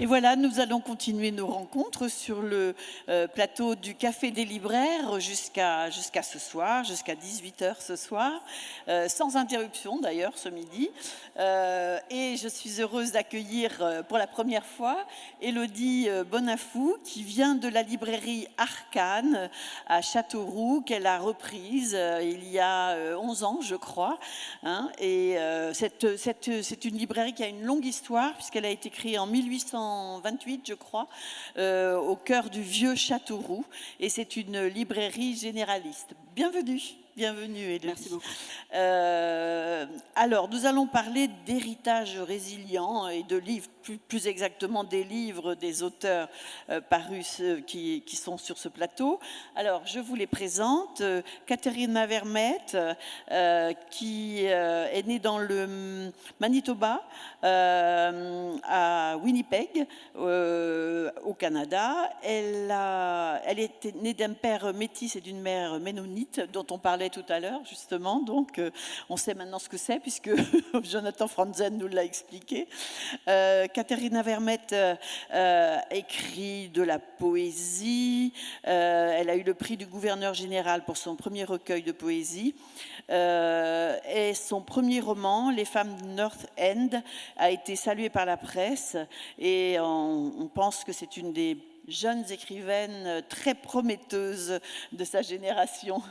Et voilà, nous allons continuer nos rencontres sur le plateau du Café des Libraires jusqu'à ce soir, jusqu'à 18h ce soir, sans interruption d'ailleurs ce midi. Et je suis heureuse d'accueillir pour la première fois Élodie Bonafou qui vient de la librairie Arcane à Châteauroux, qu'elle a reprise il y a 11 ans je crois. Hein, et c'est une librairie qui a une longue histoire puisqu'elle a été créée en 1828, je crois, au cœur du vieux Châteauroux. Et c'est une librairie généraliste. Bienvenue. Bienvenue, Élodie. Merci beaucoup. Alors, nous allons parler d'héritage résilient et de livres, plus exactement des livres des auteurs parus qui sont sur ce plateau. Alors, je vous les présente. Katharina Vermette, qui est née dans le Manitoba, à Winnipeg, au Canada. Elle était née d'un père métis et d'une mère ménonite, dont on parlait tout à l'heure, justement. Donc, on sait maintenant ce que c'est, puisque Jonathan Franzen nous l'a expliqué. Katharina Vermette écrit de la poésie. Elle a eu le prix du gouverneur général pour son premier recueil de poésie. Et son premier roman, Les femmes du North End, a été salué par la presse. Et on pense que c'est une des jeunes écrivaines très prometteuses de sa génération.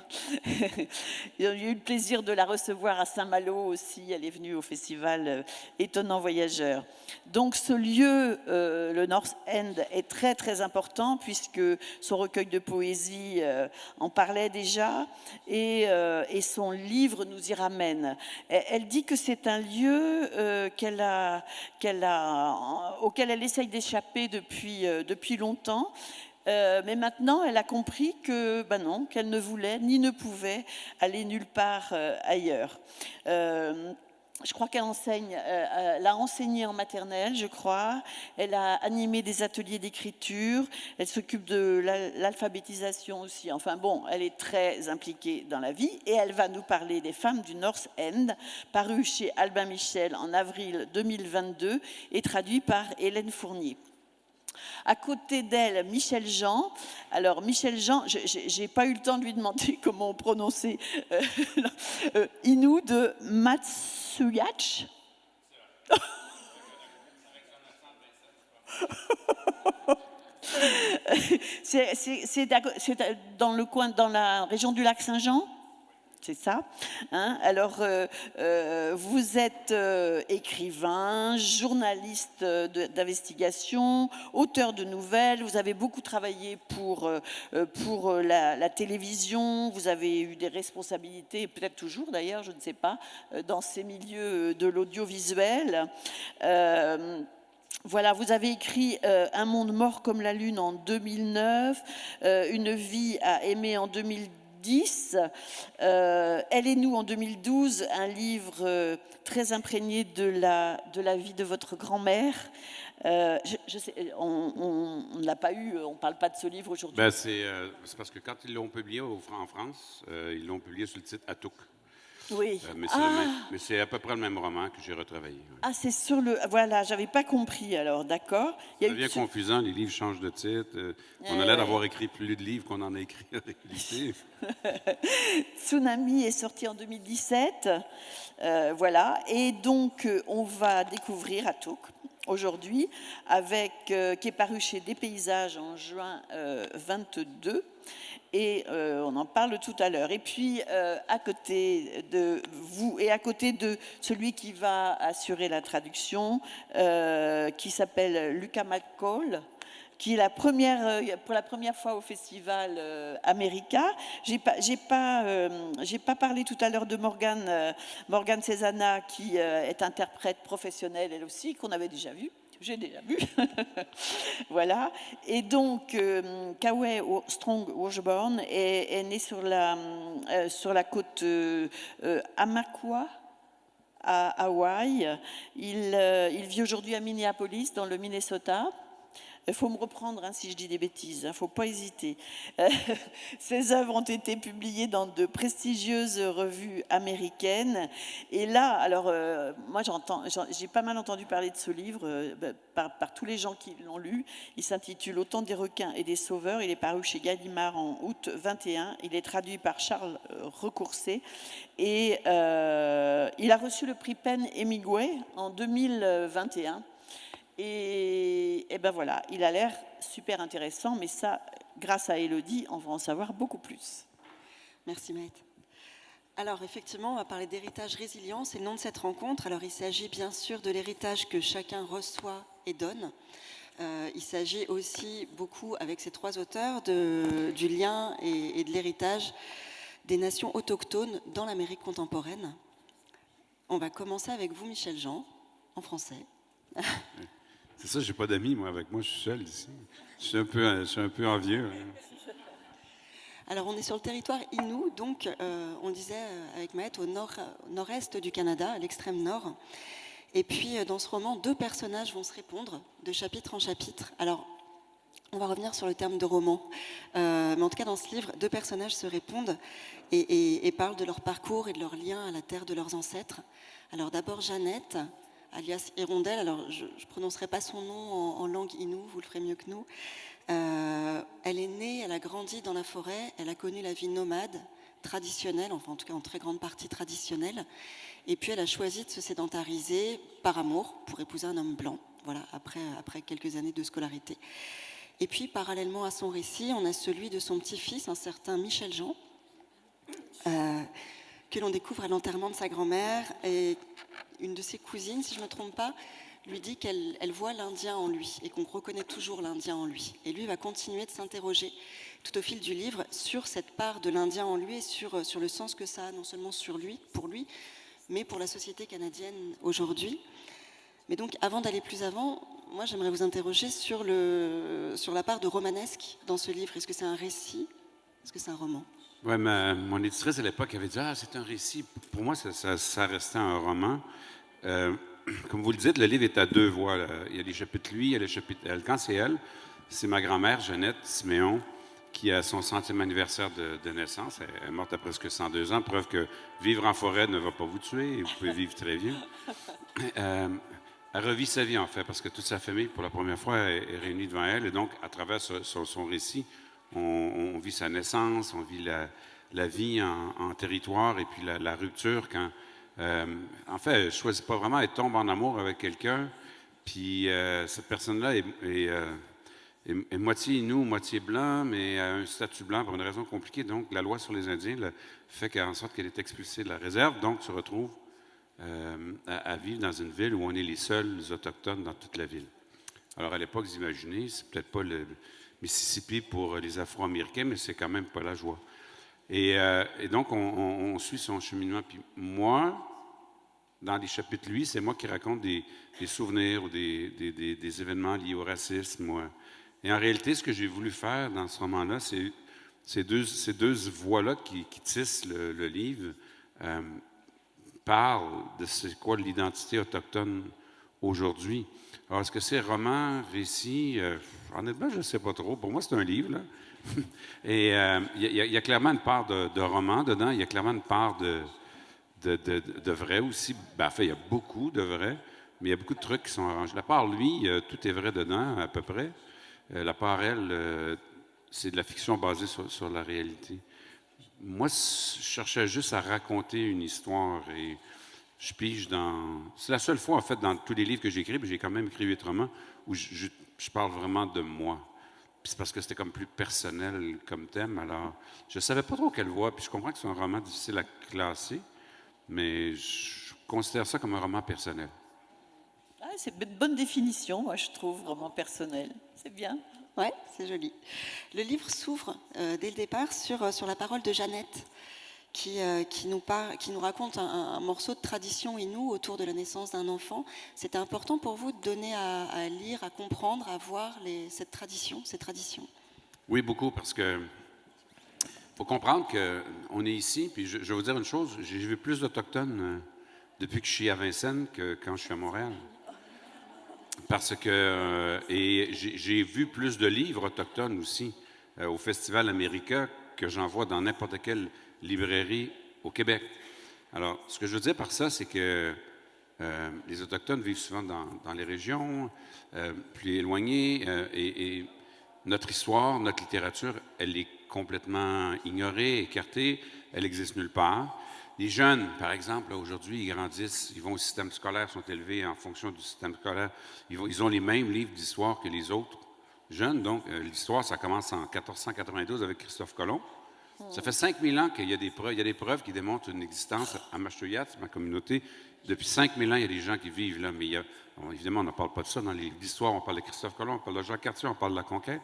J'ai eu le plaisir de la recevoir à Saint-Malo aussi. Elle est venue au festival Étonnant Voyageur. Donc ce lieu, le North End, est très très important puisque son recueil de poésie en parlait déjà et son livre nous y ramène. Elle dit que c'est un lieu auquel elle essaye d'échapper depuis longtemps. Mais maintenant, elle a compris que, non, qu'elle ne voulait ni ne pouvait aller nulle part ailleurs. Je crois qu'elle a enseigné en maternelle, je crois. Elle a animé des ateliers d'écriture. Elle s'occupe de l'alphabétisation aussi. Enfin bon, elle est très impliquée dans la vie. Et elle va nous parler des femmes du North End, paru chez Albin Michel en avril 2022 et traduit par Hélène Fournier. À côté d'elle, Michel Jean. Alors, Michel Jean, je n'ai pas eu le temps de lui demander comment on prononçait Inou de Matsuyach. C'est dans la région du lac Saint-Jean. C'est ça. Hein. Alors, vous êtes écrivain, journaliste d'investigation, auteur de nouvelles. Vous avez beaucoup travaillé pour la télévision. Vous avez eu des responsabilités, peut-être toujours d'ailleurs, je ne sais pas, dans ces milieux de l'audiovisuel. Voilà, vous avez écrit Un monde mort comme la lune en 2009, Une vie à aimer en 2010. Elle et nous en 2012, un livre très imprégné de la vie de votre grand-mère. Je sais, on ne l'a pas eu, on ne parle pas de ce livre aujourd'hui. C'est parce que quand ils l'ont publié en France, ils l'ont publié sous le titre Atouk. Oui. Mais c'est à peu près le même roman que j'ai retravaillé. Oui. Ah, c'est sur le... Voilà, j'avais pas compris alors, d'accord. Ça devient confusant, les livres changent de titre. On a l'air d'avoir écrit plus de livres qu'on en a écrit en réalité. Tsunami est sorti en 2017. Voilà, et donc on va découvrir Atouk aujourd'hui, qui est paru chez Des Paysages en juin 22. Et on en parle tout à l'heure. Et puis, à côté de vous et à côté de celui qui va assurer la traduction, qui s'appelle Lucas McCall, qui est pour la première fois au festival America. J'ai pas parlé tout à l'heure de Morgane Cézanne, qui est interprète professionnelle, elle aussi, qu'on avait déjà vue. J'ai déjà vu. Voilà. Et donc, Kawai Strong Washburn est né sur la côte Amakua, à Hawaï. Il vit aujourd'hui à Minneapolis, dans le Minnesota. Il faut me reprendre si je dis des bêtises, il ne faut pas hésiter. Euh, Ses œuvres ont été publiées dans de prestigieuses revues américaines. Et là, alors, moi, j'ai pas mal entendu parler de ce livre par tous les gens qui l'ont lu. Il s'intitule Autant des requins et des sauveurs. Il est paru chez Gallimard en août 21. Il est traduit par Charles Recourcé. Et il a reçu le prix PEN Hemingway en 2021. Et ben voilà, il a l'air super intéressant, mais ça, grâce à Élodie, on va en savoir beaucoup plus. Merci Maëtte. Alors effectivement, on va parler d'héritage résilient, c'est le nom de cette rencontre. Alors il s'agit bien sûr de l'héritage que chacun reçoit et donne. Il s'agit aussi beaucoup, avec ces trois auteurs, du lien et de l'héritage des nations autochtones dans l'Amérique contemporaine. On va commencer avec vous, Michel Jean, en français. C'est ça, j'ai pas d'amis, moi, avec moi, je suis seul ici. Je suis un peu envieux. Alors, on est sur le territoire Innu, donc on disait avec Maëtte au nord-est du Canada, à l'extrême nord. Et puis, dans ce roman, deux personnages vont se répondre de chapitre en chapitre. Alors, on va revenir sur le terme de roman. Mais en tout cas, dans ce livre, deux personnages se répondent et parlent de leur parcours et de leur lien à la terre de leurs ancêtres. Alors, d'abord, Jeannette, alias Hirondelle. Alors, je ne prononcerai pas son nom en langue Innu, vous le ferez mieux que nous. Elle est née, elle a grandi dans la forêt, elle a connu la vie nomade, traditionnelle, enfin en tout cas en très grande partie traditionnelle. Et puis elle a choisi de se sédentariser par amour pour épouser un homme blanc, voilà, après quelques années de scolarité. Et puis parallèlement à son récit, on a celui de son petit-fils, un certain Michel Jean, que l'on découvre à l'enterrement de sa grand-mère. Et une de ses cousines, si je ne me trompe pas, lui dit qu'elle voit l'Indien en lui et qu'on reconnaît toujours l'Indien en lui. Et lui va continuer de s'interroger tout au fil du livre sur cette part de l'Indien en lui et sur le sens que ça a, non seulement pour lui, mais pour la société canadienne aujourd'hui. Mais donc, avant d'aller plus avant, moi, j'aimerais vous interroger sur la part de romanesque dans ce livre. Est-ce que c'est un récit? Est-ce que c'est un roman? Oui, mon éditrice à l'époque avait dit « Ah, c'est un récit. » Pour moi, ça restait un roman. Comme vous le dites, le livre est à deux voix. Là. Il y a les chapitres lui, il y a les chapitres elle. Quand c'est elle, c'est ma grand-mère, Jeannette Siméon, qui a son 100e anniversaire de naissance. Elle est morte à presque 102 ans. Preuve que vivre en forêt ne va pas vous tuer et vous pouvez vivre très vieux. Elle revit sa vie, en fait, parce que toute sa famille, pour la première fois, est réunie devant elle. Et donc, à travers son récit, on vit sa naissance, on vit la vie en territoire et puis la rupture quand... en fait, elle ne choisit pas vraiment, elle tombe en amour avec quelqu'un, puis cette personne-là est moitié Innu, moitié blanc, mais a un statut blanc pour une raison compliquée. Donc, la loi sur les Indiens fait en sorte qu'elle est expulsée de la réserve, donc se retrouve à vivre dans une ville où on est les seuls autochtones dans toute la ville. Alors, à l'époque, vous imaginez, c'est peut-être pas le Mississippi pour les Afro-Américains, mais c'est quand même pas la joie. Et donc, on suit son cheminement. Puis moi, dans les chapitres, lui, c'est moi qui raconte des souvenirs ou des événements liés au racisme. Et en réalité, ce que j'ai voulu faire dans ce roman-là, c'est ces deux voix-là qui tissent le livre, parlent de c'est quoi l'identité autochtone aujourd'hui. Alors, est-ce que c'est roman, récit? Honnêtement, je ne sais pas trop. Pour moi, c'est un livre, là. Et il y a clairement une part de roman dedans. Il y a clairement une part de vrai aussi. Ben, en fait, il y a beaucoup de vrai, mais il y a beaucoup de trucs qui sont arrangés. La part lui, tout est vrai dedans, à peu près. La part elle, c'est de la fiction basée sur la réalité. Moi, je cherchais juste à raconter une histoire et je pige dans... C'est la seule fois, en fait, dans tous les livres que j'ai écrits, puis j'ai quand même écrit 8 romans, où je parle vraiment de moi. Puis c'est parce que c'était comme plus personnel comme thème. Alors, je ne savais pas trop quelle voie, puis je comprends que c'est un roman difficile à classer, mais je considère ça comme un roman personnel. Ah, c'est une bonne définition, moi, je trouve, roman personnel. C'est bien. Ouais, c'est joli. Le livre s'ouvre dès le départ sur la parole de Jeannette, qui nous raconte un morceau de tradition Innu autour de la naissance d'un enfant. C'était important pour vous de donner à lire, à comprendre, à voir ces traditions? Oui, beaucoup, parce que faut comprendre qu'on est ici, puis je vais vous dire une chose, j'ai vu plus d'Autochtones depuis que je suis à Vincennes que quand je suis à Montréal. parce que et j'ai vu plus de livres autochtones aussi au Festival America que j'en vois dans n'importe quelle librairie au Québec. Alors, ce que je veux dire par ça, c'est que les Autochtones vivent souvent dans les régions plus éloignées et notre histoire, notre littérature, elle est complètement ignorée, écartée, elle n'existe nulle part. Les jeunes, par exemple, aujourd'hui, ils grandissent, ils vont au système scolaire, sont élevés en fonction du système scolaire. Ils ont les mêmes livres d'histoire que les autres jeunes. Donc, l'histoire, ça commence en 1492 avec Christophe Colomb. Ça fait 5000 ans qu'il y a des preuves, qui démontrent une existence à Machtoyat, ma communauté. Depuis 5000 ans, il y a des gens qui vivent là, mais évidemment, on ne parle pas de ça. Dans les livres d'histoire, on parle de Christophe Colomb, on parle de Jacques Cartier, on parle de la conquête.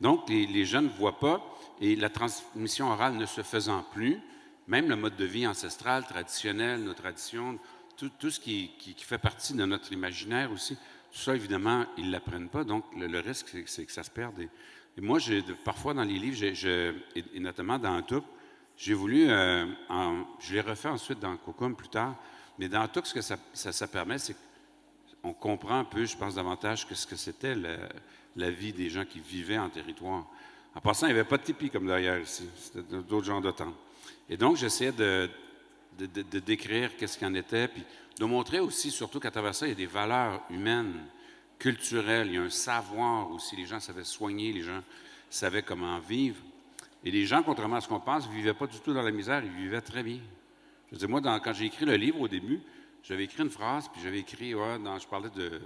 Donc, les jeunes ne voient pas, et la transmission orale ne se faisant plus, même le mode de vie ancestral, traditionnel, nos traditions, tout ce qui fait partie de notre imaginaire aussi, tout ça, évidemment, ils ne l'apprennent pas. Donc, le risque, c'est que ça se perde. Et moi, parfois, dans les livres, et notamment dans Antuk, j'ai voulu, je l'ai refait ensuite dans Cocum plus tard, mais dans Antuk, ce que ça permet, c'est qu'on comprend un peu, je pense, davantage que ce que c'était la vie des gens qui vivaient en territoire. En passant, il n'y avait pas de tipi comme derrière ici. C'était d'autres genres de temps. Et donc, j'essayais de décrire qu'est-ce qu'il y en était, puis de montrer aussi, surtout qu'à travers ça, il y a des valeurs humaines, culturelles, il y a un savoir aussi. Les gens savaient soigner, les gens savaient comment vivre. Et les gens, contrairement à ce qu'on pense, ne vivaient pas du tout dans la misère, ils vivaient très bien. Je veux dire, moi, quand j'ai écrit le livre au début, j'avais écrit une phrase, puis j'avais écrit, je parlais de...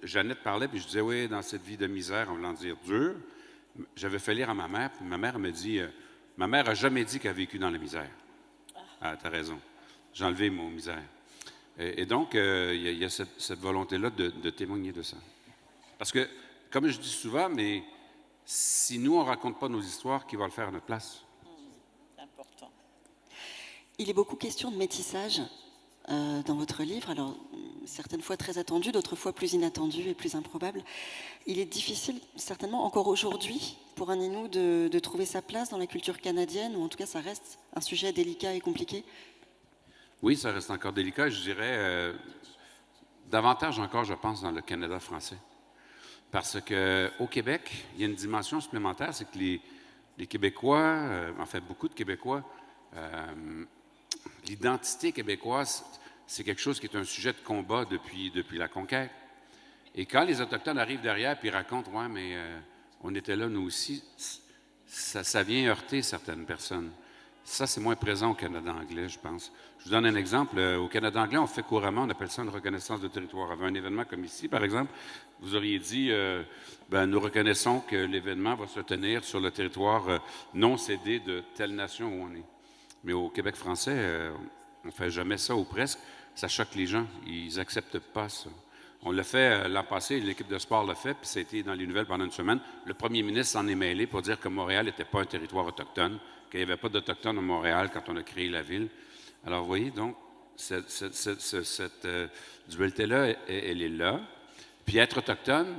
Jeannette parlait, puis je disais, oui, dans cette vie de misère, en voulant dire dur, j'avais fait lire à ma mère, puis ma mère me dit, ma mère n'a jamais dit qu'elle a vécu dans la misère. Ah, t'as raison. J'ai enlevé mon misère. Et donc, il y a cette volonté-là de témoigner de ça. Parce que, comme je dis souvent, mais si nous, on ne raconte pas nos histoires, qui va le faire à notre place? C'est important. Il est beaucoup question de métissage dans votre livre, alors certaines fois très attendu, d'autres fois plus inattendu et plus improbable. Il est difficile, certainement encore aujourd'hui, pour un Innu de trouver sa place dans la culture canadienne, ou en tout cas ça reste un sujet délicat et compliqué. Oui, ça reste encore délicat. Je dirais davantage encore, je pense, dans le Canada français. Parce qu'au Québec, il y a une dimension supplémentaire, c'est que les Québécois, en fait beaucoup de Québécois, l'identité québécoise, c'est quelque chose qui est un sujet de combat depuis la conquête. Et quand les Autochtones arrivent derrière et racontent « Ouais, mais on était là, nous aussi », ça vient heurter certaines personnes. Ça, c'est moins présent au Canada anglais, je pense. Je vous donne un exemple. Au Canada anglais, on fait couramment, on appelle ça une reconnaissance de territoire. Avec un événement comme ici, par exemple, vous auriez dit nous reconnaissons que l'événement va se tenir sur le territoire non cédé de telle nation où on est. Mais au Québec français, on ne fait jamais ça, ou presque. Ça choque les gens. Ils n'acceptent pas ça. On l'a fait l'an passé, l'équipe de sport l'a fait, puis ça a été dans les nouvelles pendant une semaine. Le premier ministre s'en est mêlé pour dire que Montréal n'était pas un territoire autochtone, qu'il n'y avait pas d'Autochtones à Montréal quand on a créé la ville. Alors, vous voyez, donc, cette dualité-là, elle est là. Puis être autochtone,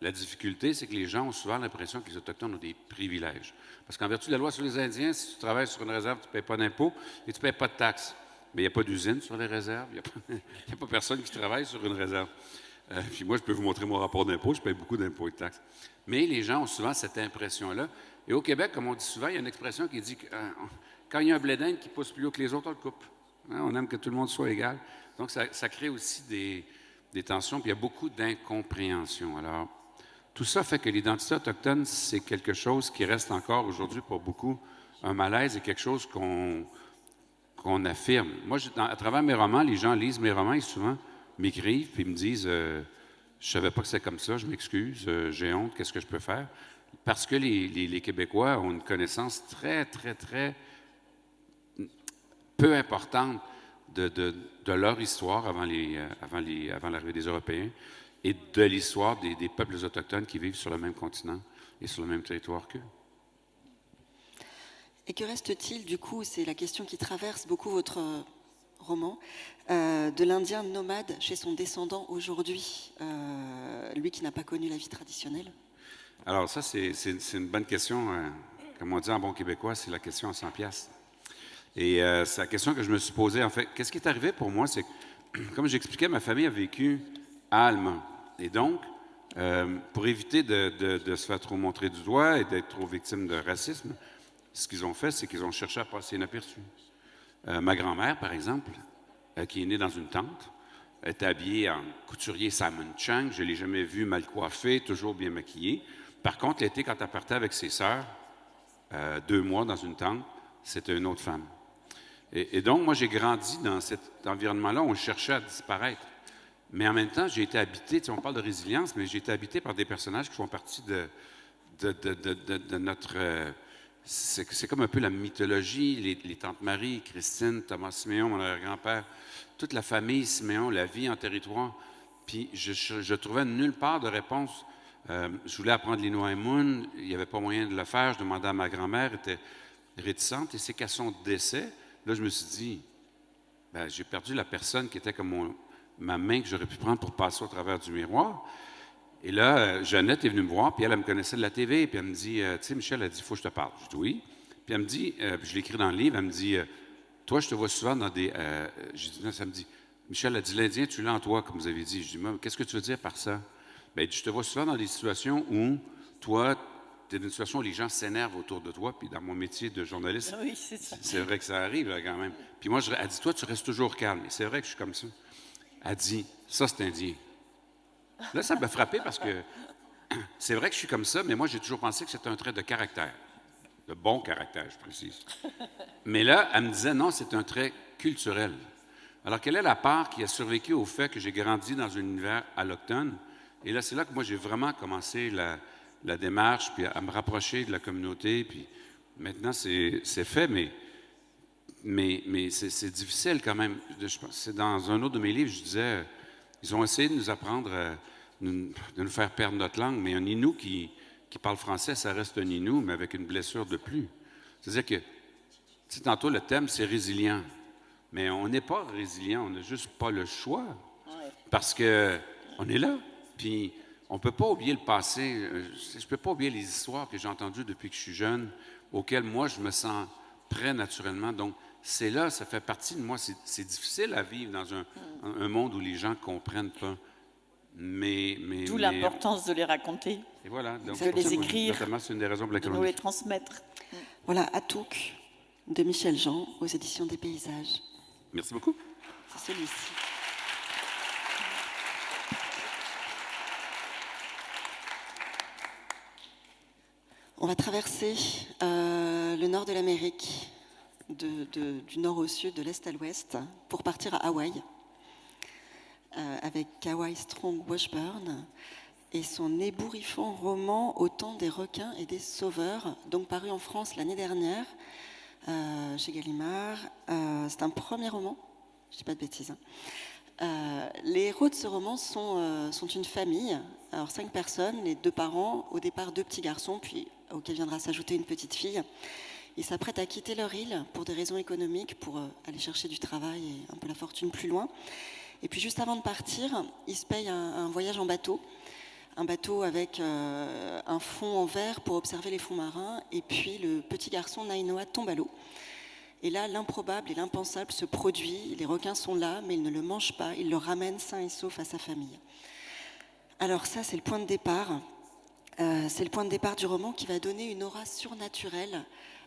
la difficulté, c'est que les gens ont souvent l'impression que les Autochtones ont des privilèges. Parce qu'en vertu de la loi sur les Indiens, si tu travailles sur une réserve, tu ne payes pas d'impôts et tu ne payes pas de taxes. Mais il n'y a pas d'usine sur les réserves, il n'y a pas personne qui travaille sur une réserve. Puis moi, je peux vous montrer mon rapport d'impôt, je paye beaucoup d'impôts et de taxes. Mais les gens ont souvent cette impression-là. Et au Québec, comme on dit souvent, il y a une expression qui dit que quand il y a un blé d'Inde qui pousse plus haut que les autres, on le coupe. Hein, on aime que tout le monde soit égal. Donc, ça crée aussi des tensions, puis il y a beaucoup d'incompréhension. Alors, tout ça fait que l'identité autochtone, c'est quelque chose qui reste encore aujourd'hui pour beaucoup un malaise et quelque chose qu'on affirme. Moi, à travers mes romans, les gens lisent mes romans et souvent m'écrivent puis me disent je savais pas que c'est comme ça, je m'excuse, j'ai honte, qu'est-ce que je peux faire? Parce que les Québécois ont une connaissance très, très, très peu importante de leur histoire avant l'arrivée des Européens et de l'histoire des peuples autochtones qui vivent sur le même continent et sur le même territoire qu'eux. Et que reste-t-il, du coup, c'est la question qui traverse beaucoup votre roman, de l'Indien nomade chez son descendant aujourd'hui, lui qui n'a pas connu la vie traditionnelle? Alors ça, c'est une bonne question. Comme on dit en bon québécois, c'est la question à 100 piastres. Et c'est la question que je me suis posée. En fait, qu'est-ce qui est arrivé pour moi, c'est que, comme j'expliquais, ma famille a vécu à Alma. Et donc, pour éviter de se faire trop montrer du doigt et d'être trop victime de racisme, ce qu'ils ont fait, c'est qu'ils ont cherché à passer inaperçu. Ma grand-mère, par exemple, qui est née dans une tente, était habillée en couturier Simon Chang. Je ne l'ai jamais vue mal coiffée, toujours bien maquillée. Par contre, l'été, quand elle partait avec ses sœurs, 2 mois dans une tente, c'était une autre femme. Et donc, moi, j'ai grandi dans cet environnement-là où on cherchait à disparaître. Mais en même temps, j'ai été habité, on parle de résilience, mais j'ai été habité par des personnages qui font partie de notre... c'est comme un peu la mythologie, les tantes Marie, Christine, Thomas Siméon, mon arrière-grand-père, toute la famille Siméon, la vie en territoire. Puis je trouvais nulle part de réponse. Je voulais apprendre l'Inuaimun, il n'y avait pas moyen de le faire. Je demandais à ma grand-mère, elle était réticente. Et c'est qu'à son décès, là, je me suis dit, ben, j'ai perdu la personne qui était comme ma main que j'aurais pu prendre pour passer au travers du miroir. Et là, Jeannette est venue me voir, puis elle me connaissait de la TV, puis elle me dit, tu sais, Michel, elle dit, il faut que je te parle. Je dis oui. Puis elle me dit, puis je l'ai écrit dans le livre, elle me dit, toi, je te vois souvent dans des... j'ai dit, non, ça me dit, Michel, elle dit, l'Indien, tu l'as en toi, comme vous avez dit. Je dis, qu'est-ce que tu veux dire par ça? Bien, je te vois souvent dans des situations où, toi, tu es dans une situation où les gens s'énervent autour de toi, puis dans mon métier de journaliste, Oui, c'est ça. c'est vrai que ça arrive, là, quand même. Puis moi, elle dit, toi, tu restes toujours calme. Et c'est vrai que je suis comme ça. Elle dit, ça, c'est indien. Là, ça m'a frappé parce que c'est vrai que je suis comme ça, mais moi, j'ai toujours pensé que c'était un trait de caractère. De bon caractère, je précise. Mais là, elle me disait, non, c'est un trait culturel. Alors, quelle est la part qui a survécu au fait que j'ai grandi dans un univers alloctone? Et là, c'est là que moi, j'ai vraiment commencé la démarche, puis à me rapprocher de la communauté. Puis maintenant, c'est fait, mais c'est difficile quand même. C'est dans un autre de mes livres, je disais, ils ont essayé de nous apprendre, de nous faire perdre notre langue, mais un Innu qui parle français, ça reste un Innu, mais avec une blessure de plus. C'est-à-dire que, tu sais, tantôt, le thème, c'est résilient. Mais on n'est pas résilient, on n'a juste pas le choix. Parce qu'on est là. Puis on ne peut pas oublier le passé. Je ne peux pas oublier les histoires que j'ai entendues depuis que je suis jeune, auxquelles moi, je me sens prêt naturellement. Donc, c'est là, ça fait partie de moi. C'est difficile à vivre dans un monde où les gens ne comprennent pas. D'où l'importance de les raconter, et voilà, donc, de les écrire, notamment, c'est une des raisons pour de laquelle nous on les écrit. transmettre. Voilà, Atouk de Michel Jean aux éditions des Paysages. Merci beaucoup. C'est celui-ci. On va traverser le nord de l'Amérique, du nord au sud, de l'est à l'ouest, pour partir à Hawaï, avec Kawai Strong Washburn et son ébouriffant roman Au temps des requins et des sauveurs, donc paru en France l'année dernière, chez Gallimard. C'est un premier roman, je ne dis pas de bêtises. Les héros de ce roman sont une famille, alors 5 personnes, les 2 parents, au départ 2 petits garçons, puis auquel viendra s'ajouter une petite fille. Ils s'apprêtent à quitter leur île pour des raisons économiques, pour aller chercher du travail et un peu la fortune plus loin. Et puis juste avant de partir, ils se payent un voyage en bateau. Un bateau avec un fond en verre pour observer les fonds marins. Et puis le petit garçon Nainoa tombe à l'eau. Et là, l'improbable et l'impensable se produit. Les requins sont là, mais ils ne le mangent pas. Ils le ramènent sain et sauf à sa famille. Alors ça, c'est le point de départ. C'est le point de départ du roman qui va donner une aura surnaturelle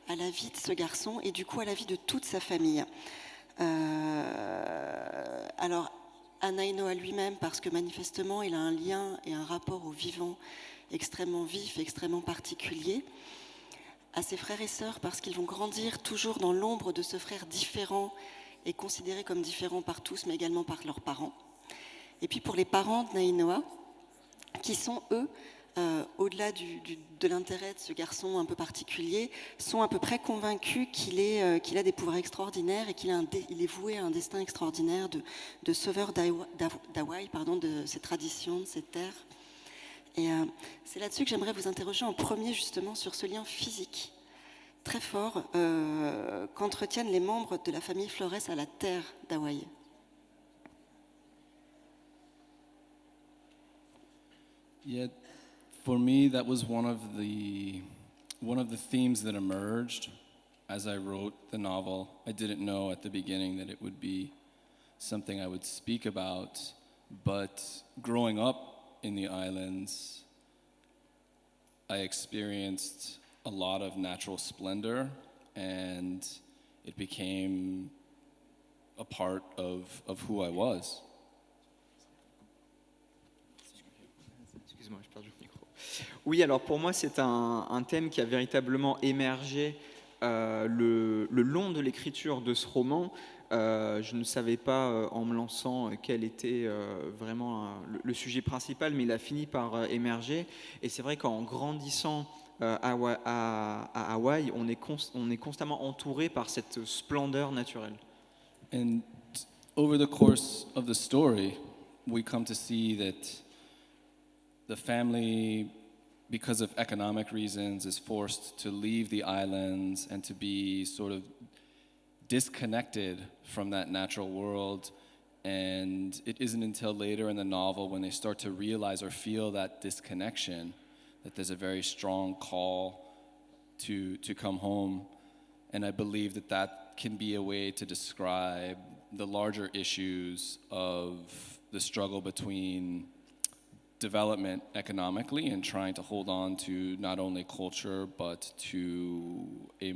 à la vie de ce garçon et du coup à la vie de toute sa famille. Alors, à Nainoa lui-même, parce que manifestement, il a un lien et un rapport au vivant extrêmement vif, extrêmement particulier. À ses frères et sœurs, parce qu'ils vont grandir toujours dans l'ombre de ce frère différent et considéré comme différent par tous, mais également par leurs parents. Et puis pour les parents de Nainoa, qui sont, eux, au-delà de l'intérêt de ce garçon un peu particulier, sont à peu près convaincus qu'il a des pouvoirs extraordinaires et qu'il est voué à un destin extraordinaire de sauveur d'Hawaï, de ses traditions, de ses terres. Et c'est là-dessus que j'aimerais vous interroger en premier, justement, sur ce lien physique très fort qu'entretiennent les membres de la famille Flores à la terre d'Hawaï. Yeah, for me, that was one of the themes that emerged as I wrote the novel. I didn't know at the beginning that it would be something I would speak about, but growing up in the islands, I experienced a lot of natural splendor, and it became a part of who I was. Excuse-moi, j'ai perdu le micro. Oui, alors pour moi, c'est un thème qui a véritablement émergé le long de l'écriture de ce roman. Je ne savais pas, en me lançant, quel était vraiment le sujet principal, mais il a fini par émerger. Et c'est vrai qu'en grandissant à Hawaï, on est constamment entouré par cette splendeur naturelle. And over the course of the story, we come to see that the family, because of economic reasons, is forced to leave the islands and to be sort of disconnected from that natural world. And it isn't until later in the novel when they start to realize or feel that disconnection that there's a very strong call to come home. And I believe that that can be a way to describe the larger issues of the struggle between development economically and trying to hold on to not only culture but to a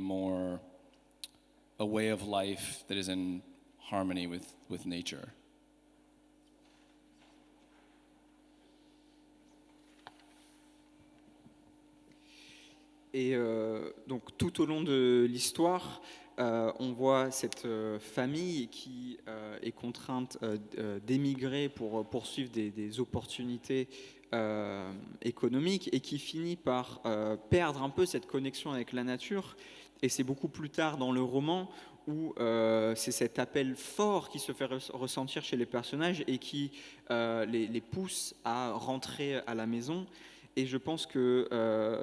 way of life that is in harmony with nature. Et donc tout au long de l'histoire, on voit cette famille qui est contrainte d'émigrer pour poursuivre des opportunités économiques et qui finit par perdre un peu cette connexion avec la nature. Et c'est beaucoup plus tard dans le roman où c'est cet appel fort qui se fait ressentir chez les personnages et qui les pousse à rentrer à la maison. Et je pense que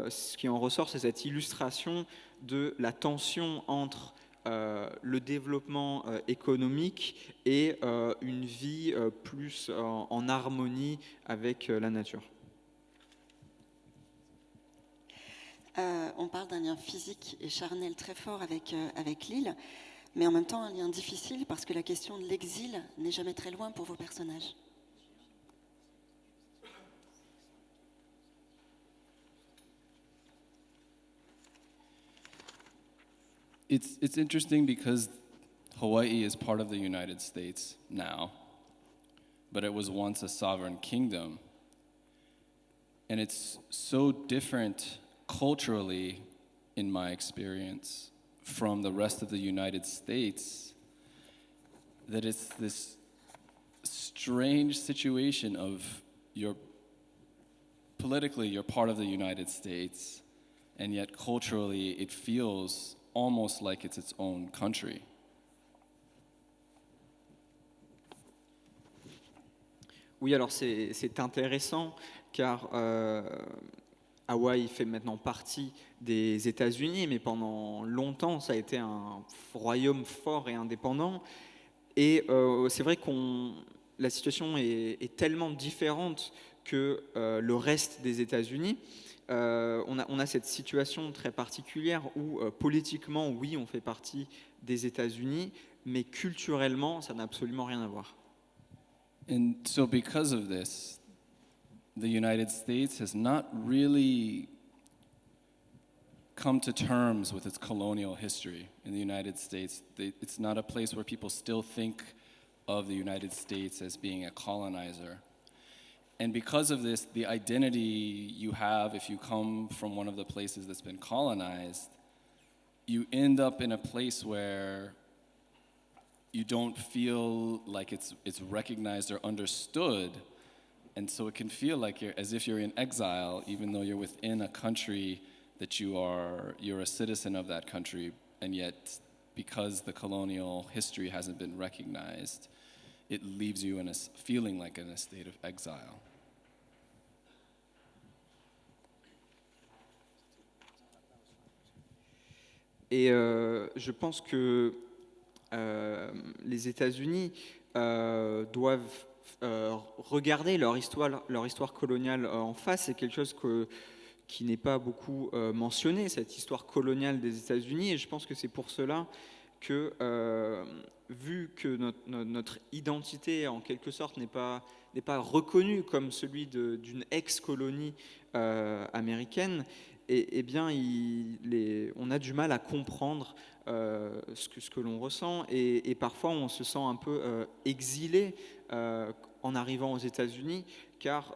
ce qui en ressort, c'est cette illustration de la tension entre le développement économique et une vie plus en harmonie avec la nature. On parle d'un lien physique et charnel très fort avec l'île, mais en même temps un lien difficile parce que la question de l'exil n'est jamais très loin pour vos personnages. It's interesting because Hawaii is part of the United States now, but it was once a sovereign kingdom. And it's so different culturally, in my experience, from the rest of the United States that it's this strange situation of politically you're part of the United States, and yet culturally it feels almost like it's its own country. Oui, alors c'est intéressant car Hawaï fait maintenant partie des États-Unis, mais pendant longtemps, ça a été un royaume fort et indépendant. Et c'est vrai que la situation est tellement différente que le reste des États-Unis. On a cette situation très particulière où politiquement, oui, on fait partie des États-Unis, mais culturellement, ça n'a absolument rien à voir. And so because of this, the United States has not really come to terms with its colonial history. In the United States, it's not a place where people still think of the United States as being a colonizer. And because of this, the identity you have if you come from one of the places that's been colonized, you end up in a place where you don't feel like it's recognized or understood. And so it can feel like as if you're in exile, even though you're within a country that you're a citizen of that country, and yet because the colonial history hasn't been recognized, it leaves you in a feeling like in a state of exile. Et je pense que les États-Unis doivent regarder leur histoire coloniale en face. C'est quelque chose qui n'est pas beaucoup mentionné, cette histoire coloniale des États-Unis. Et je pense que c'est pour cela que vu que notre identité en quelque sorte n'est pas reconnue comme celui d'une ex-colonie américaine, eh bien on a du mal à comprendre ce que l'on ressent, et parfois on se sent un peu exilé en arrivant aux États-Unis, car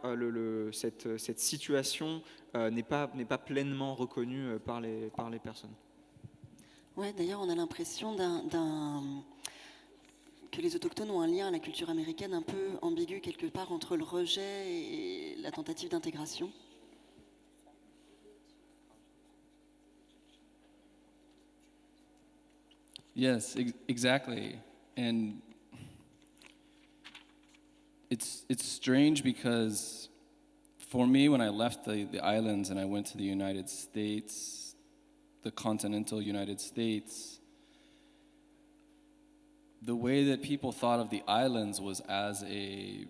cette situation n'est pas pleinement reconnue par les personnes. Ouais, d'ailleurs, on a l'impression que les autochtones ont un lien à la culture américaine un peu ambigu quelque part entre le rejet et la tentative d'intégration. Yes, exactly. And it's strange because for me, when I left the islands and I went to the United States, the continental United States, the way that people thought of the islands was as a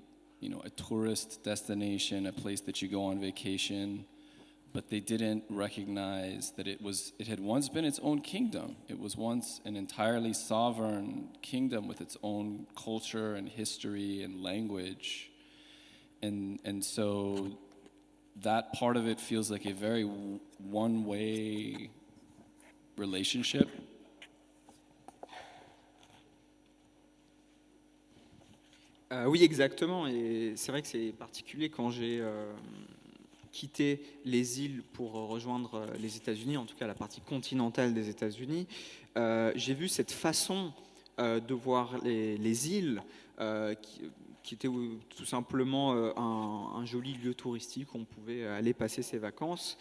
tourist destination, a place that you go on vacation, but they didn't recognize that it had once been its own kingdom. It was once an entirely sovereign kingdom with its own culture and history and language. And so that part of it feels like a very one-way relationship. Oui, exactement. Et c'est vrai que c'est particulier quand j'ai quitté les îles pour rejoindre les États-Unis, en tout cas la partie continentale des États-Unis. J'ai vu cette façon de voir les îles qui était tout simplement un joli lieu touristique où on pouvait aller passer ses vacances,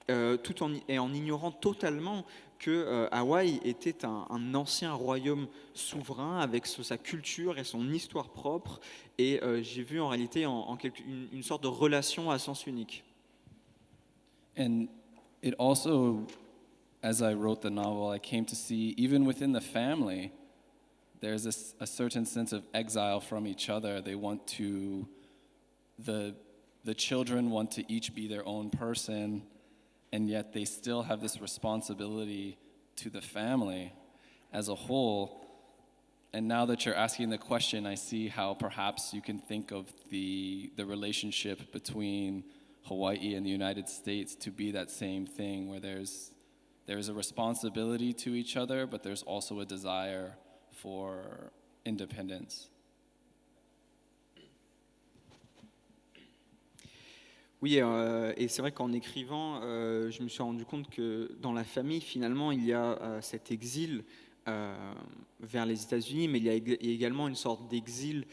tout en ignorant totalement que Hawaï était un ancien royaume souverain avec sa culture et son histoire propre. Et j'ai vu en réalité une sorte de relation à sens unique. And it also, as I wrote the novel, I came to see, even within the family, there's a certain sense of exile from each other. They want to, the children want to each be their own person, and yet they still have this responsibility to the family as a whole. And now that you're asking the question, I see how perhaps you can think of the relationship between Hawaii and the United States to be that same thing, where there's a responsibility to each other, but there's also a desire for independence. Oui, et c'est vrai qu'en écrivant, je me suis rendu compte que dans la famille, finalement, il y a cet exil vers les États-Unis, mais il y a également une sorte d'exil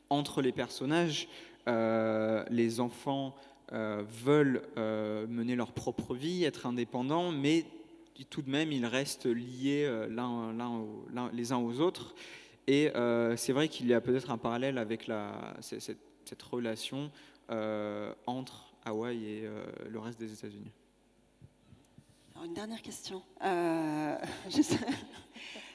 entre les personnages. Les enfants veulent mener leur propre vie, être indépendants, mais tout de même, ils restent liés les uns aux autres. Et c'est vrai qu'il y a peut-être un parallèle avec cette relation entre Hawaï et le reste des États-Unis. Alors une dernière question.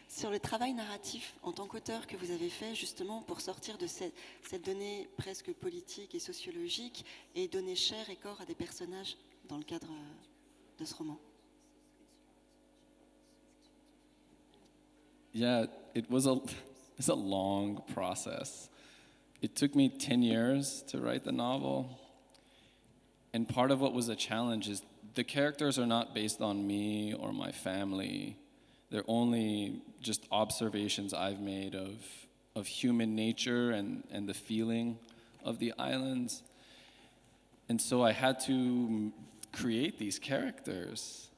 Sur le travail narratif en tant qu'auteur que vous avez fait justement pour sortir de cette donnée presque politique et sociologique et donner chair et corps à des personnages dans le cadre de ce roman. Yeah, it's a long process. It took me 10 years to write the novel. And part of what was a challenge is the characters are not based on me or my family. They're only just observations I've made of human nature and the feeling of the islands. And so I had to create these characters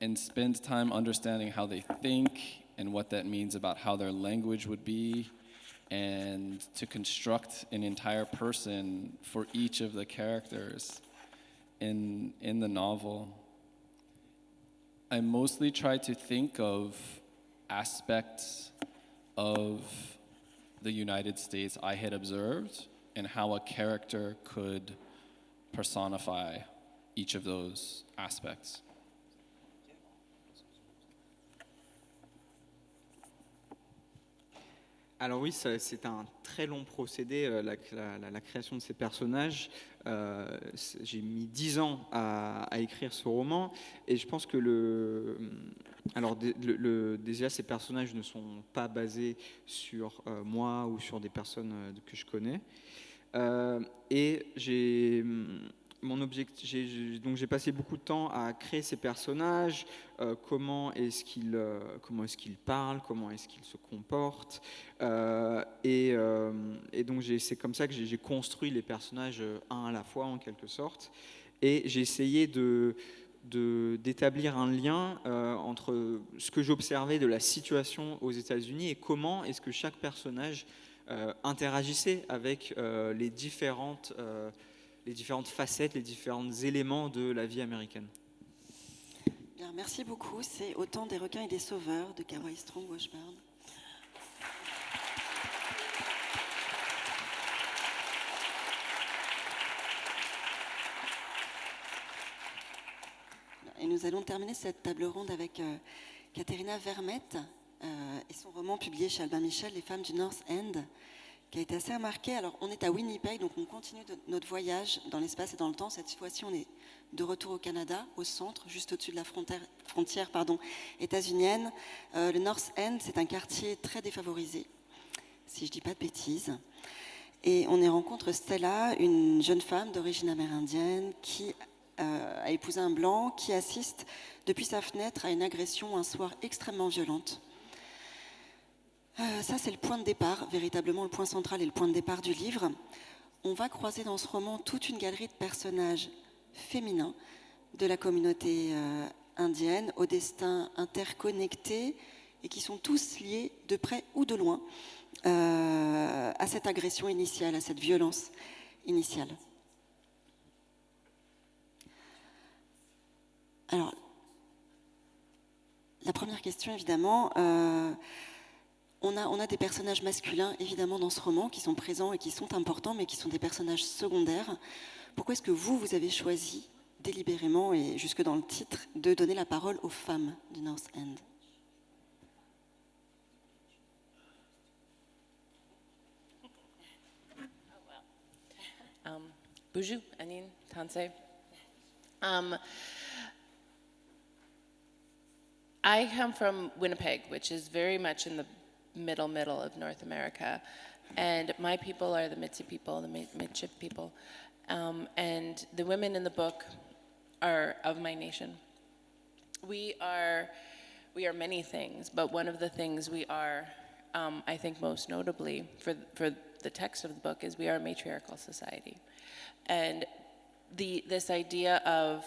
and spend time understanding how they think and what that means about how their language would be, and to construct an entire person for each of the characters in the novel. I mostly try to think of aspects of the United States I had observed and how a character could personify each of those aspects. Alors oui, c'est un très long procédé, la création de ces personnages. J'ai mis 10 ans à écrire ce roman, et je pense que Alors déjà, ces personnages ne sont pas basés sur moi ou sur des personnes que je connais. Et mon objectif, donc j'ai passé beaucoup de temps à créer ces personnages, comment est-ce qu'ils parlent, comment est-ce qu'ils se comportent, et donc c'est comme ça que j'ai construit les personnages un à la fois en quelque sorte, et j'ai essayé d'établir un lien entre ce que j'observais de la situation aux États-Unis et comment est-ce que chaque personnage interagissait avec les différentes facettes, les différents éléments de la vie américaine. Bien, merci beaucoup. C'est Autant des requins et des sauveurs de Kawai Strong Washburn. Et nous allons terminer cette table ronde avec Katharina Vermette et son roman publié chez Albin Michel, Les femmes du North End, qui a été assez remarqué. Alors, on est à Winnipeg, donc on continue notre voyage dans l'espace et dans le temps. Cette fois-ci, on est de retour au Canada, au centre, juste au-dessus de la frontière états-unienne. Le North End, c'est un quartier très défavorisé, si je ne dis pas de bêtises. Et on y rencontre Stella, une jeune femme d'origine amérindienne qui a épousé un blanc, qui assiste depuis sa fenêtre à une agression un soir extrêmement violente. Ça, c'est le point de départ, véritablement le point central et le point de départ du livre. On va croiser dans ce roman toute une galerie de personnages féminins de la communauté indienne, au destin interconnecté et qui sont tous liés de près ou de loin à cette agression initiale, à cette violence initiale. Alors, la première question, évidemment... On a des personnages masculins, évidemment, dans ce roman, qui sont présents et qui sont importants, mais qui sont des personnages secondaires. Pourquoi est-ce que vous avez choisi, délibérément, et jusque dans le titre, de donner la parole aux femmes du North End ? Bonjour, Anine, Tansei. I come from Winnipeg, which is very much in the middle of North America, and my people are the Mitzi people, the Michif people, and the women in the book are of my nation. We are many things, but one of the things we are, I think most notably for the text of the book, is we are a matriarchal society, and this idea of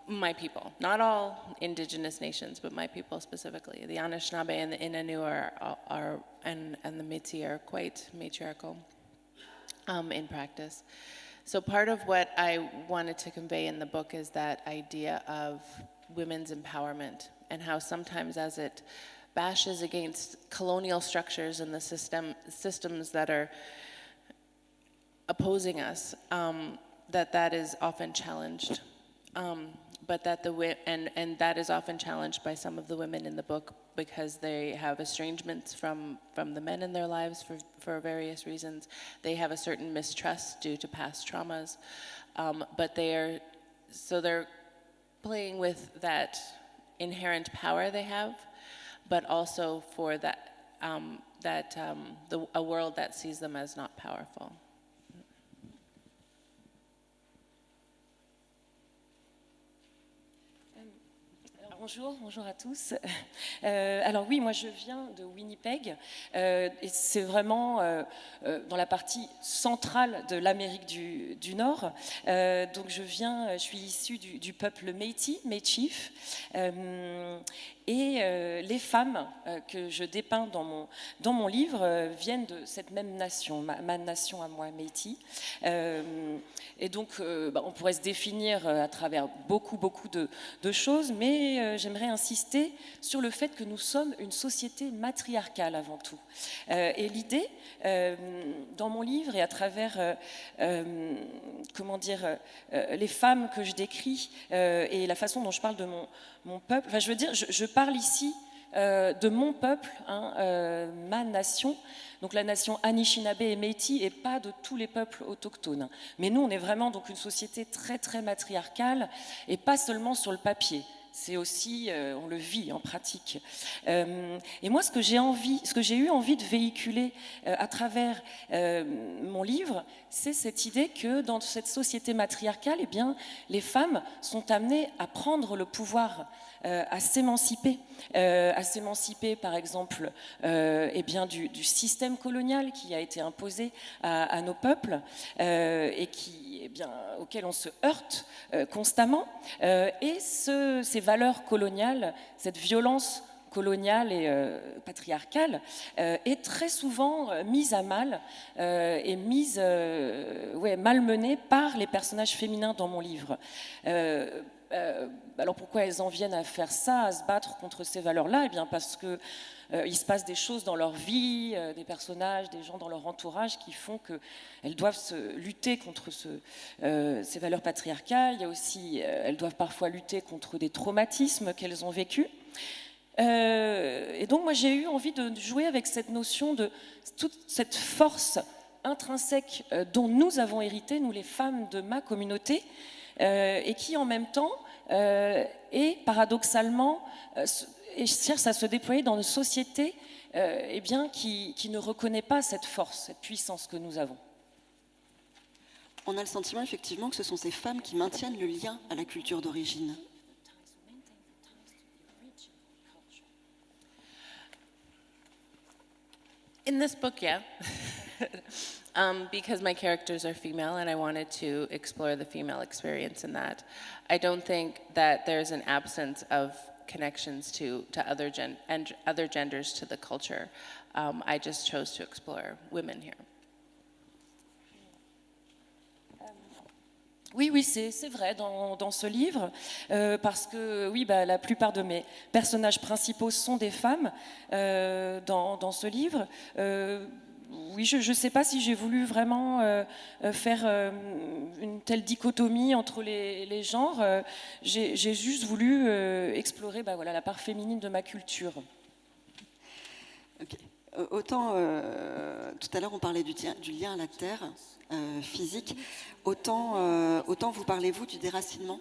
my people, not all indigenous nations, but my people specifically. The Anishinaabe and the Innu and the Métis are quite matriarchal in practice. So part of what I wanted to convey in the book is that idea of women's empowerment and how sometimes as it bashes against colonial structures and the systems that are opposing us, that is often challenged. But that and that is often challenged by some of the women in the book because they have estrangements from the men in their lives for various reasons. They have a certain mistrust due to past traumas, but they're playing with that inherent power they have, but also for a world that sees them as not powerful. Bonjour à tous. Alors oui, moi je viens de Winnipeg et c'est vraiment dans la partie centrale de l'Amérique du Nord. Donc je suis issue du peuple Métis, Méchif. Et les femmes que je dépeins dans mon livre viennent de cette même nation, ma nation à moi, Métis. Et donc, on pourrait se définir à travers beaucoup de choses, mais j'aimerais insister sur le fait que nous sommes une société matriarcale avant tout. Et l'idée, dans mon livre et à travers, les femmes que je décris et la façon dont je parle de mon peuple, enfin, je veux dire, je parle ici de mon peuple, ma nation, donc la nation Anishinaabe et Métis, et pas de tous les peuples autochtones. Mais nous, on est vraiment donc une société très matriarcale, et pas seulement sur le papier. c'est aussi, on le vit en pratique. Et moi, ce que j'ai eu envie de véhiculer à travers mon livre, c'est cette idée que dans cette société matriarcale, eh bien, les femmes sont amenées à prendre le pouvoir, à s'émanciper par exemple eh bien, du système colonial qui a été imposé à nos peuples et eh bien, auquel on se heurte constamment. Et ces valeurs coloniales, cette violence coloniale et patriarcale est très souvent mise à mal et malmenée par les personnages féminins dans mon livre. Alors pourquoi elles en viennent à faire ça, à se battre contre ces valeurs-là? Eh bien parce que il se passe des choses dans leur vie, des personnages, des gens dans leur entourage qui font qu'elles doivent lutter contre ces valeurs patriarcales. Il y a aussi, elles doivent parfois lutter contre des traumatismes qu'elles ont vécus. Et donc moi j'ai eu envie de jouer avec cette notion de toute cette force intrinsèque dont nous avons hérité, nous les femmes de ma communauté, et qui en même temps est paradoxalement et cherche à se déployer dans une société eh bien, qui ne reconnaît pas cette force, cette puissance que nous avons. On a le sentiment effectivement que ce sont ces femmes qui maintiennent le lien à la culture d'origine. In this book, yeah. Because my characters are female and I wanted to explore the female experience in that. I don't think that there's an absence of connections to other genders to the culture. I just chose to explore women here. Oui, c'est vrai dans ce livre, parce que oui, la plupart de mes personnages principaux sont des femmes dans ce livre. Oui, je ne sais pas si j'ai voulu vraiment faire une telle dichotomie entre les genres. J'ai juste voulu explorer la part féminine de ma culture. Okay. Autant, tout à l'heure on parlait du lien à la terre physique, autant vous parlez-vous du déracinement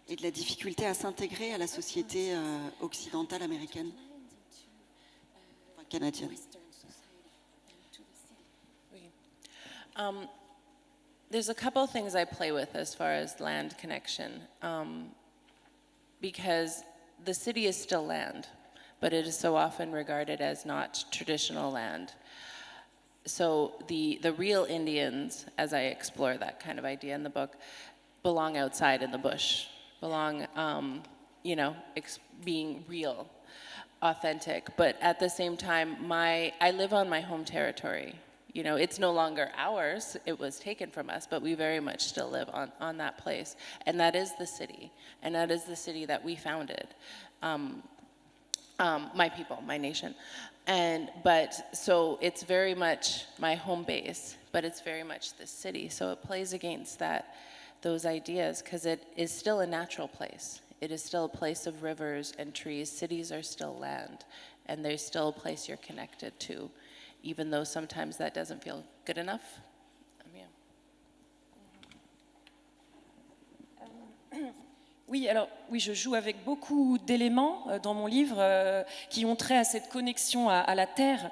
et de la difficulté à s'intégrer à la société occidentale américaine, canadienne. There's a couple of things I play with as far as land connection, because the city is still land, but it is so often regarded as not traditional land. So the real Indians, as I explore that kind of idea in the book, belong outside in the bush, belong, being real, authentic. But at the same time, I live on my home territory. You know, it's no longer ours, it was taken from us, but we very much still live on that place. And that is the city, and that is the city that we founded. My people, my nation. So it's very much my home base, but it's very much the city. So it plays against those ideas, because it is still a natural place. It is still a place of rivers and trees. Cities are still land, and there's still a place you're connected to, even though sometimes that doesn't feel good enough. Oui, je joue avec beaucoup d'éléments dans mon livre qui ont trait à cette connexion à la terre,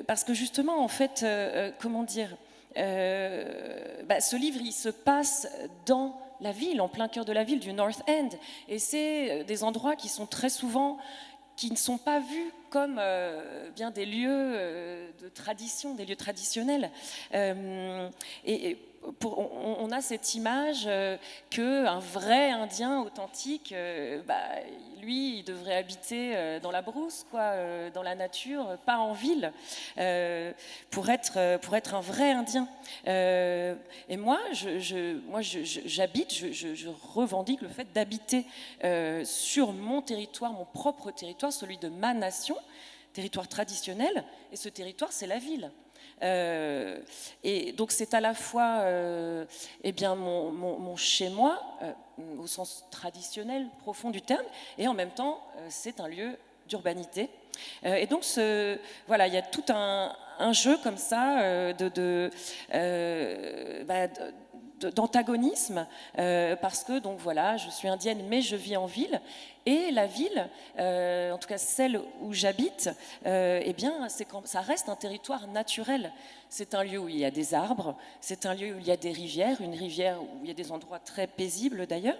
parce que justement, en fait, ce livre, il se passe dans la ville, en plein cœur de la ville, du North End, et c'est des endroits qui sont très souvent qui ne sont pas vus comme bien des lieux de tradition, des lieux traditionnels. On a cette image qu'un vrai Indien authentique, lui, il devrait habiter dans la brousse, dans la nature, pas en ville, pour être un vrai Indien. Et moi, j'habite, je revendique le fait d'habiter sur mon territoire, mon propre territoire, celui de ma nation, territoire traditionnel, et ce territoire, c'est la ville. Et donc c'est à la fois mon chez-moi, au sens traditionnel, profond du terme, et en même temps c'est un lieu d'urbanité. Et donc il y a tout un jeu comme ça d'antagonisme, parce que donc voilà, je suis indienne mais je vis en ville, et la ville, en tout cas celle où j'habite, eh bien ça reste un territoire naturel. C'est un lieu où il y a des arbres, c'est un lieu où il y a des rivières, une rivière où il y a des endroits très paisibles d'ailleurs.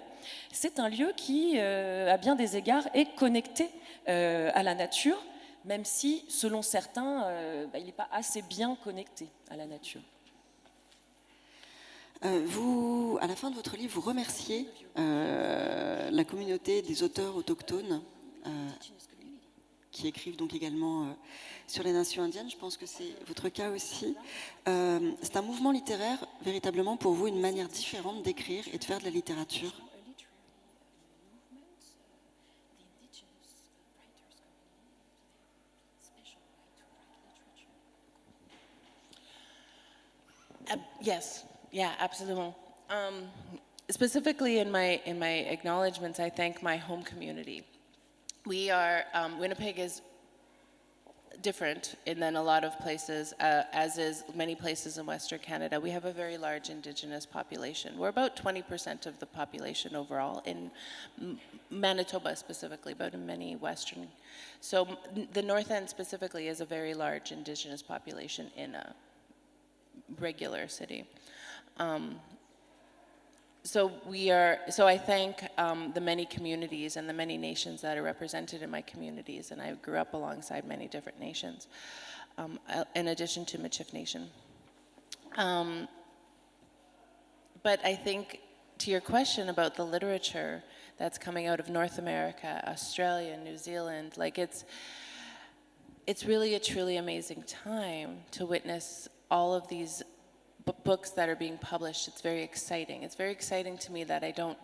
C'est un lieu qui, à bien des égards, est connecté à la nature, même si, selon certains, il n'est pas assez bien connecté à la nature. Vous, à la fin de votre livre, vous remerciez la communauté des auteurs autochtones qui écrivent donc également sur les nations indiennes. Je pense que c'est votre cas aussi. C'est un mouvement littéraire, véritablement pour vous, une manière différente d'écrire et de faire de la littérature. Yes, yeah, absolutely. Specifically in my acknowledgements, I thank my home community. We are Winnipeg is different than a lot of places, as is many places in Western Canada. We have a very large Indigenous population. We're about 20% of the population overall in Manitoba specifically, but in many Western. So the North End specifically is a very large Indigenous population in a regular city. So I thank the many communities and the many nations that are represented in my communities, and I grew up alongside many different nations, in addition to Michif Nation. But I think, to your question about the literature that's coming out of North America, Australia, New Zealand, like it's really a truly amazing time to witness all of these books that are being published. It's very exciting. It's very exciting to me that I don't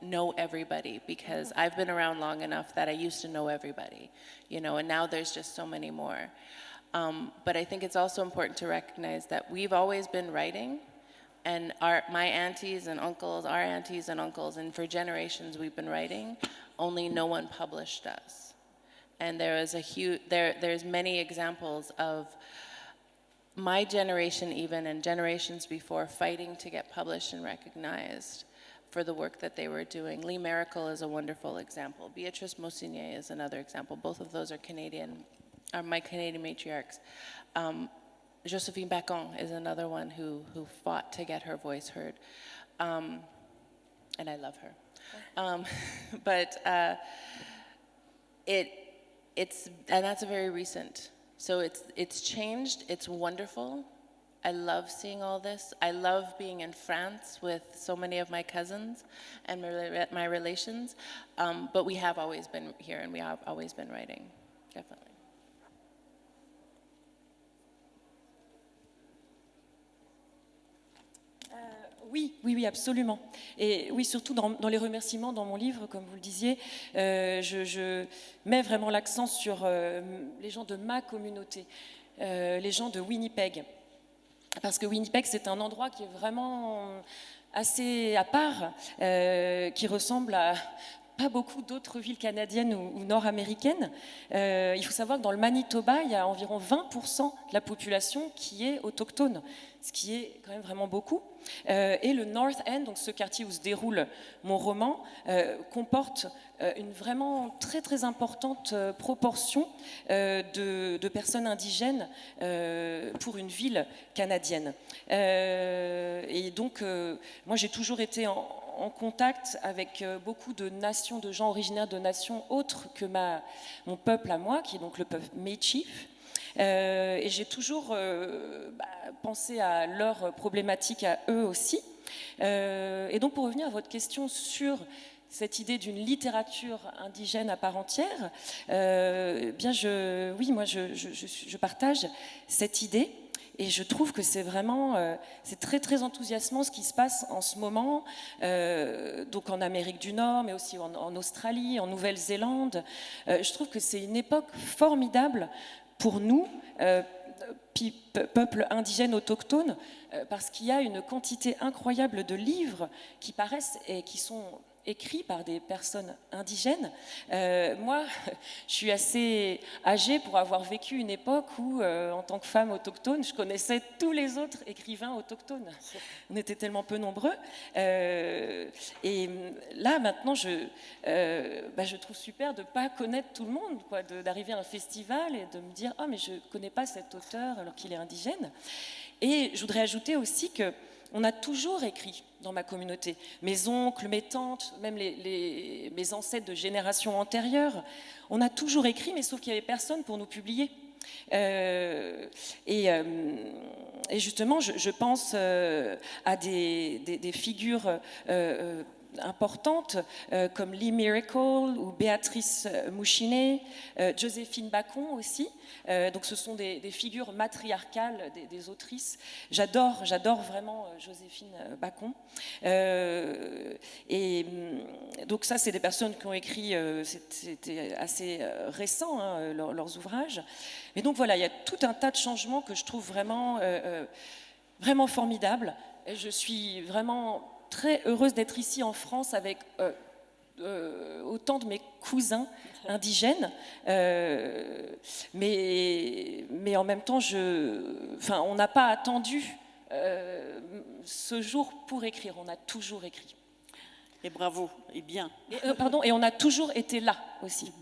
know everybody, because I've been around long enough that I used to know everybody, and now there's just so many more. But I think it's also important to recognize that we've always been writing, and my aunties and uncles, our aunties and uncles, and for generations we've been writing, only no one published us. And there's many examples of my generation even, and generations before, fighting to get published and recognized for the work that they were doing. Lee Miracle is a wonderful example. Beatrice Mosinier is another example. Both of those are my Canadian matriarchs. Josephine Bacon is another one who fought to get her voice heard. And I love her. And that's a very recent. So it's changed. It's wonderful. I love seeing all this. I love being in France with so many of my cousins and my relations. But we have always been here, and we have always been writing, definitely. Oui, absolument. Et oui, surtout dans les remerciements dans mon livre, comme vous le disiez, je mets vraiment l'accent sur les gens de ma communauté, les gens de Winnipeg. Parce que Winnipeg, c'est un endroit qui est vraiment assez à part, qui ressemble à pas beaucoup d'autres villes canadiennes ou nord-américaines. Il faut savoir que dans le Manitoba, il y a environ 20% de la population qui est autochtone, ce qui est quand même vraiment beaucoup. Et le North End, donc ce quartier où se déroule mon roman, comporte une vraiment très très importante proportion de personnes indigènes pour une ville canadienne. Et donc, moi j'ai toujours été en contact avec beaucoup de nations, de gens originaires de nations autres que mon peuple à moi, qui est donc le peuple Métis. Et j'ai toujours pensé à leurs problématiques à eux aussi. Et donc pour revenir à votre question sur cette idée d'une littérature indigène à part entière, je partage cette idée. Et je trouve que c'est vraiment, c'est très très enthousiasmant ce qui se passe en ce moment, donc en Amérique du Nord, mais aussi en Australie, en Nouvelle-Zélande. Je trouve que c'est une époque formidable pour nous, peuple indigène autochtone, parce qu'il y a une quantité incroyable de livres qui paraissent et qui sont écrits par des personnes indigènes. Moi, je suis assez âgée pour avoir vécu une époque où, en tant que femme autochtone, je connaissais tous les autres écrivains autochtones. On était tellement peu nombreux. Et là, maintenant, je trouve super de ne pas connaître tout le monde, quoi, d'arriver à un festival et de me dire « Ah, mais je ne connais pas cet auteur alors qu'il est indigène ». Et je voudrais ajouter aussi qu'on a toujours écrit dans ma communauté. Mes oncles, mes tantes, même mes ancêtres de générations antérieures, on a toujours écrit, mais sauf qu'il n'y avait personne pour nous publier. Et justement, je pense à des figures importantes comme Lee Miracle ou Béatrice Mouchinet, Joséphine Bacon aussi. Donc ce sont des figures matriarcales des autrices. J'adore vraiment Joséphine Bacon. Et donc ça, c'est des personnes qui ont écrit, c'était assez récent, hein, leurs ouvrages. Mais donc voilà, il y a tout un tas de changements que je trouve vraiment, vraiment formidables. Et je suis vraiment très heureuse d'être ici en France avec autant de mes cousins indigènes, mais en même temps, on n'a pas attendu ce jour pour écrire, on a toujours écrit. Et bravo, et bien. Et on a toujours été là aussi.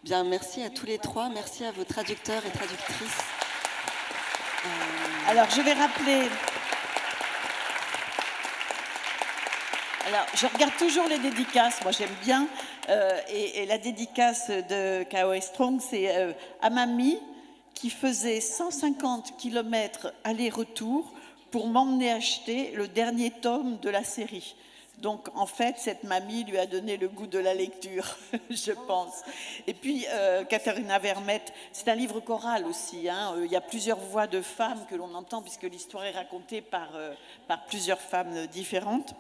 Bien, merci à tous les trois, merci à vos traducteurs et traductrices. Alors, je vais rappeler... Alors, je regarde toujours les dédicaces, moi j'aime bien, et la dédicace de K.O. Strong, c'est à mamie qui faisait 150 km aller-retour pour m'emmener acheter le dernier tome de la série. Donc, en fait, cette mamie lui a donné le goût de la lecture, je pense. Et puis, Katharina Vermette, c'est un livre choral aussi. Hein. Il y a plusieurs voix de femmes que l'on entend, puisque l'histoire est racontée par plusieurs femmes différentes.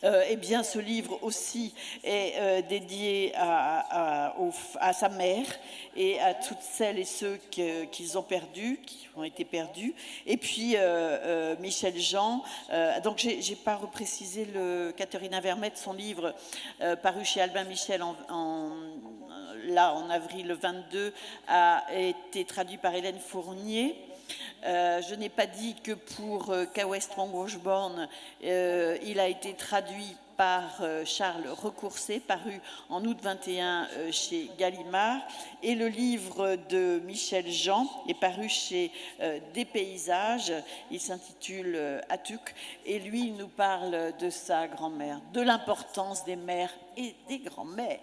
Eh bien, ce livre aussi est dédié à sa mère et à toutes celles et ceux qu'ils ont perdus, qui ont été perdus. Et puis, Michel Jean. Donc, j'ai pas reprécisé Katharina Vermette, son livre paru chez Albin Michel en avril 22, a été traduit par Hélène Fournier. Je n'ai pas dit que pour K.O. Strong-Washburn, il a été traduit par Charles Recourcé, paru en août 21 chez Gallimard, et le livre de Michel Jean est paru chez Des Paysages, il s'intitule Atuk, et lui il nous parle de sa grand-mère, de l'importance des mères et des grands-mères.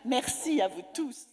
Merci à vous tous.